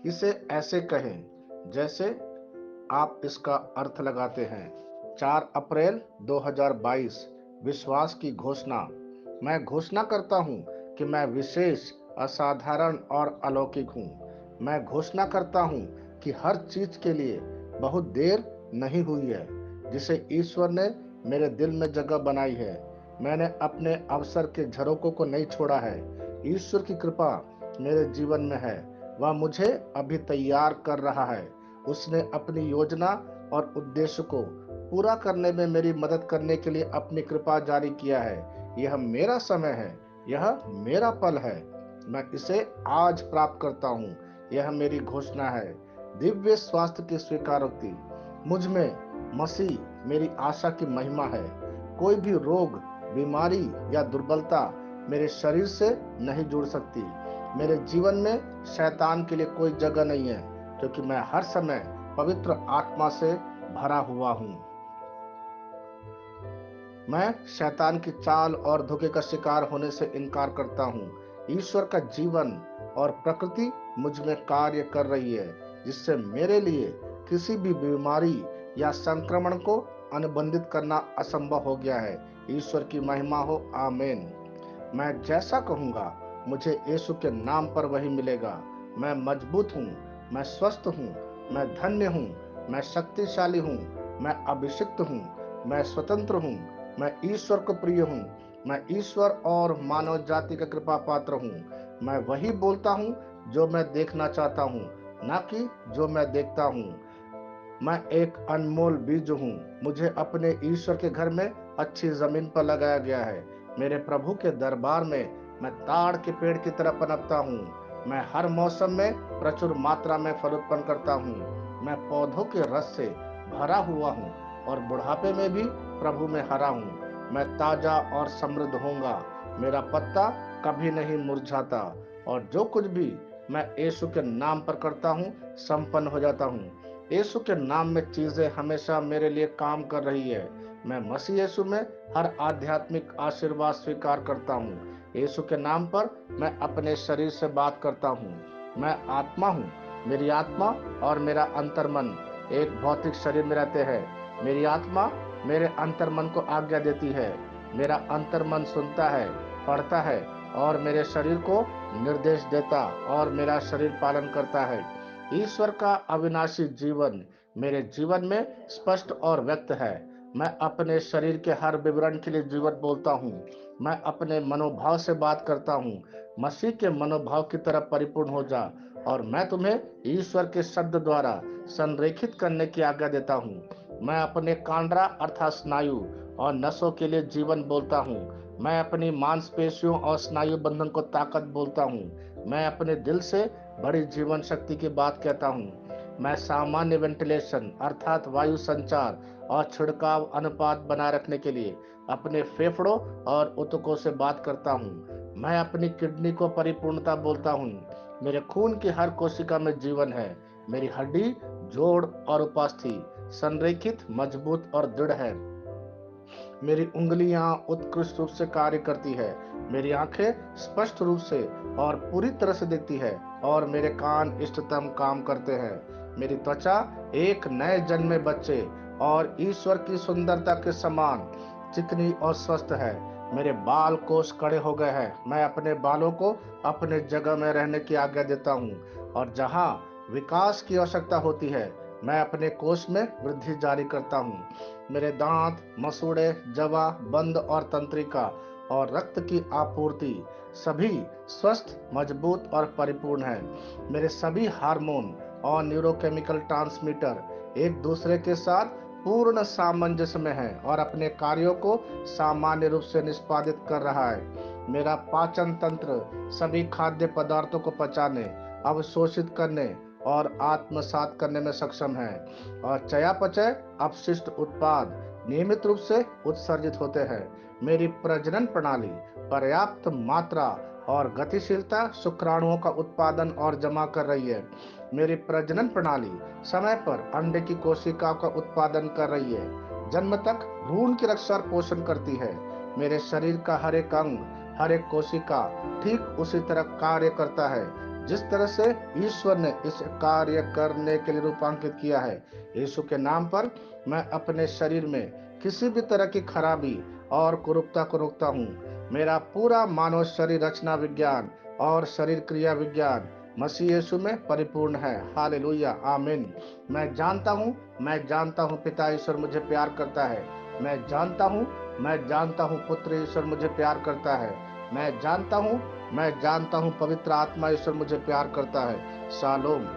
इसे ऐसे कहें जैसे आप इसका अर्थ लगाते हैं। 4 अप्रैल 2022। विश्वास की घोषणा। मैं घोषणा करता हूँ कि मैं विशेष, असाधारण और अलौकिक हूँ। मैं घोषणा करता हूँ कि हर चीज के लिए बहुत देर नहीं हुई है जिसे ईश्वर ने मेरे दिल में जगह बनाई है। मैंने अपने अवसर के झरोकों को नहीं छोड़ा है। ईश्वर की कृपा मेरे जीवन में है। वह मुझे अभी तैयार कर रहा है। उसने अपनी योजना और उद्देश्य को पूरा करने में मेरी मदद करने के लिए अपनी कृपा जारी किया है। यह मेरा समय है। यह मेरा पल है। मैं इसे आज प्राप्त करता हूँ। यह मेरी घोषणा है। दिव्य स्वास्थ्य की स्वीकारोक्ति। मुझ में मसीह मेरी आशा की महिमा है। कोई भी रोग, बीमारी या दुर्बलता मेरे शरीर से नहीं जुड़ सकती। मेरे जीवन में शैतान के लिए कोई जगह नहीं है, क्योंकि मैं हर समय पवित्र आत्मा से भरा हुआ हूँ। मैं शैतान की चाल और धोखे का शिकार होने से इनकार करता हूँ। ईश्वर का जीवन और प्रकृति मुझ में कार्य कर रही है, जिससे मेरे लिए किसी भी बीमारी या संक्रमण को अनुबंधित करना असंभव हो गया है। ईश्वर की महिमा हो। आमीन। मैं जैसा कहूँगा मुझे यीशु के नाम पर वही मिलेगा। मैं मजबूत हूँ। मैं स्वस्थ हूँ। मैं धन्य हूँ। मैं शक्तिशाली हूँ। मैं अभिषिक्त हूँ। मैं स्वतंत्र हूँ। मैं ईश्वर को प्रिय हूँ। मैं ईश्वर और मानव जाति का कृपा पात्र हूँ। मैं वही बोलता हूँ जो मैं देखना चाहता हूँ, ना कि जो मैं देखता हूँ। मैं एक अनमोल बीज हूँ। मुझे अपने ईश्वर के घर में अच्छी जमीन पर लगाया गया है। मेरे प्रभु के दरबार में मैं ताड़ के पेड़ की तरह पनपता हूँ। मैं हर मौसम में प्रचुर मात्रा में फल उत्पन्न करता हूँ। मैं पौधों के रस से भरा हुआ हूँ और बुढ़ापे में भी प्रभु में हरा हूँ। मैं ताजा और समृद्ध होऊंगा। मेरा पत्ता कभी नहीं मुरझाता और जो कुछ भी मैं यीशु के नाम पर करता हूँ संपन्न हो जाता हूँ। यीशु के नाम में चीजें हमेशा मेरे लिए काम कर रही है। मैं मसीह यीशु में हर आध्यात्मिक आशीर्वाद स्वीकार करता हूँ। यीशु के नाम पर मैं अपने शरीर से बात करता हूँ। मैं आत्मा हूँ। मेरी आत्मा और मेरा अंतर्मन एक भौतिक शरीर में रहते हैं। मेरी आत्मा मेरे अंतर्मन को आज्ञा देती है। मेरा अंतर्मन सुनता है, पढ़ता है और मेरे शरीर को निर्देश देता और मेरा शरीर पालन करता है। ईश्वर का अविनाशी जीवन मेरे जीवन में स्पष्ट और व्यक्त है। मैं अपने शरीर के हर विवरण के लिए जीवन बोलता हूँ। मैं अपने मनोभाव से बात करता हूँ। मसीह के मनोभाव की तरह परिपूर्ण हो जा। और मैं तुम्हें ईश्वर के शब्द द्वारा संरेखित करने की आज्ञा देता हूँ। मैं अपने कांड्रा अर्थात स्नायु और नसों के लिए जीवन बोलता हूँ। मैं अपनी मांसपेशियों और स्नायु बंधन को ताकत बोलता हूँ। मैं अपने दिल से बड़ी जीवन शक्ति की बात कहता हूँ। मैं सामान्य वेंटिलेशन अर्थात वायु संचार और छिड़काव अनुपात बनाए रखने के लिए अपने फेफड़ों और ऊतकों से बात करता हूँ। मैं अपनी किडनी को परिपूर्णता बोलता हूँ। मेरे खून की हर कोशिका में जीवन है। मेरी हड्डी, जोड़ और उपास्थि संरेखित, मजबूत और दृढ़ है। मेरी उंगलियां उत्कृष्ट रूप से कार्य करती है। मेरी आंखें स्पष्ट रूप से और पूरी तरह से दिखती है और मेरे कान इष्टतम काम करते हैं। मेरी त्वचा एक नए जन्मे बच्चे और ईश्वर की सुंदरता के समान चिकनी और स्वस्थ है। मेरे बाल कोष कड़े हो गए हैं। मैं अपने बालों को अपने जगह में रहने की आज्ञा देता हूँ और जहाँ विकास की आवश्यकता होती है मैं अपने कोष में वृद्धि जारी करता हूँ। मेरे दांत, मसूड़े, जवा, बंद और तंत्रिका और रक्त की आपूर्ति सभी स्वस्थ, मजबूत और परिपूर्ण है। मेरे सभी हार्मोन और न्यूरोकेमिकल ट्रांसमीटर एक दूसरे के साथ पूर्ण सामंजस्य में है और अपने कार्यों को सामान्य रूप से निष्पादित कर रहा है। मेरा पाचन तंत्र सभी खाद्य पदार्थों को पचाने, अवशोषित करने और आत्मसात करने में सक्षम है और चयापचय अपशिष्ट उत्पाद नियमित रूप से उत्सर्जित होते हैं। मेरी प्रजनन प्रणाली पर्याप्त मात्रा और गतिशीलता शुक्राणुओं का उत्पादन और जमा कर रही है। मेरी प्रजनन प्रणाली समय पर अंडे की कोशिका का उत्पादन कर रही है। जन्म तक भ्रूण की रक्षा और पोषण करती है। मेरे शरीर का हर एक अंग, हर एक कोशिका ठीक उसी तरह कार्य करता है जिस तरह से ईश्वर ने इस कार्य करने के लिए रूपांकित किया है। यीशु के नाम पर मैं अपने शरीर में किसी भी तरह की खराबी और कुरूपता को रोकता हूँ। मेरा पूरा मानव शरीर रचना विज्ञान और शरीर क्रिया विज्ञान मसीह यीशु में परिपूर्ण है। हालेलुया, आमीन। मैं जानता हूँ पिता ईश्वर मुझे प्यार करता है। मैं जानता हूँ पुत्र ईश्वर मुझे प्यार करता है। मैं जानता हूँ पवित्र आत्मा ईश्वर मुझे प्यार करता है। शालोम।